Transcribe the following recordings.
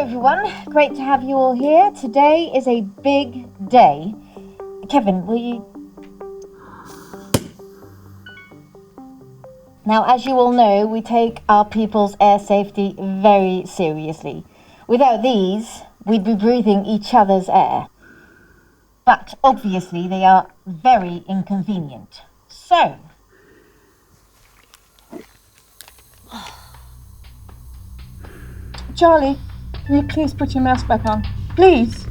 everyone, great to have you all here. Today is a big day. Kevin, will you... Now, as you all know, we take our people's air safety very seriously. Without these, we'd be breathing each other's air. But obviously they are very inconvenient. So... Charlie, can you please put your mask back on? Please.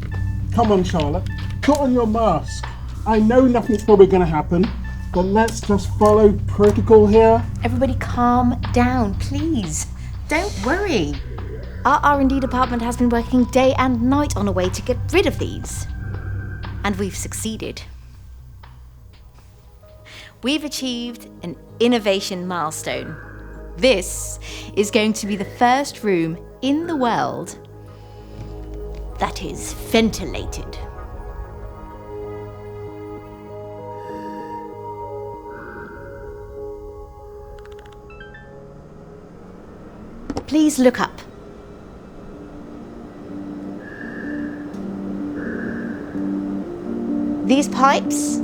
Come on, Charlotte. Put on your mask. I know nothing's probably going to happen, but let's just follow protocol here. Everybody calm down, please. Don't worry. Our R&D department has been working day and night on a way to get rid of these. And we've succeeded. We've achieved an innovation milestone. This is going to be the first room in the world that is ventilated. Please look up. These pipes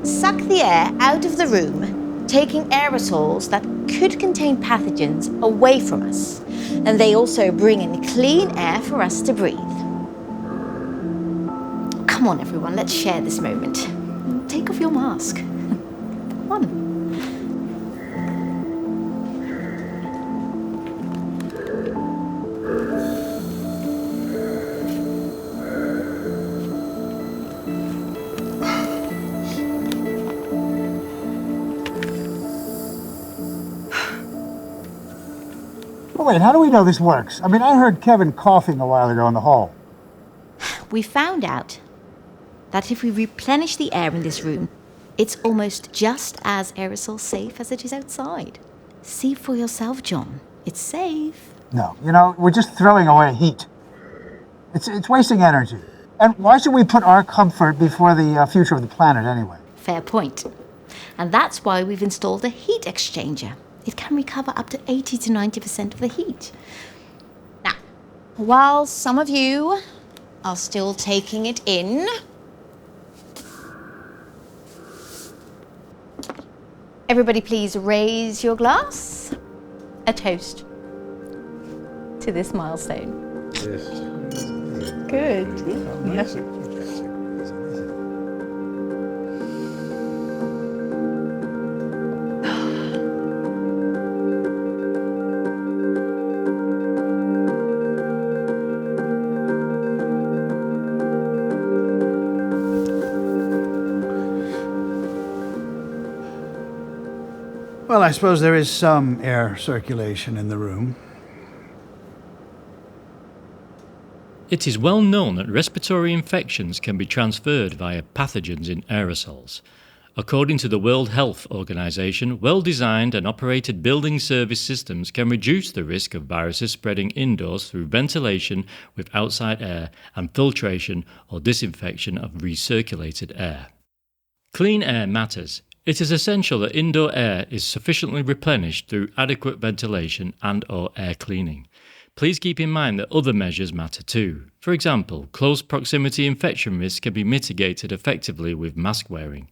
suck the air out of the room, taking aerosols that could contain pathogens away from us. And they also bring in clean air for us to breathe. Come on, everyone, let's share this moment. Take off your mask. Come on. Oh, wait, how do we know this works? I mean, I heard Kevin coughing a while ago in the hall. We found out that if we replenish the air in this room, it's almost just as aerosol safe as it is outside. See for yourself, John. It's safe. No, we're just throwing away heat. It's wasting energy. And why should we put our comfort before the future of the planet anyway? Fair point. And that's why we've installed a heat exchanger. It can recover up to 80 to 90% of the heat. Now, while some of you are still taking it in, everybody please raise your glass. A toast to this milestone. Yes. Good. Yes. Well, I suppose there is some air circulation in the room. It is well known that respiratory infections can be transferred via pathogens in aerosols. According to the World Health Organization, well-designed and operated building service systems can reduce the risk of viruses spreading indoors through ventilation with outside air and filtration or disinfection of recirculated air. Clean air matters. It is essential that indoor air is sufficiently replenished through adequate ventilation and/or air cleaning. Please keep in mind that other measures matter too. For example, close proximity infection risk can be mitigated effectively with mask wearing.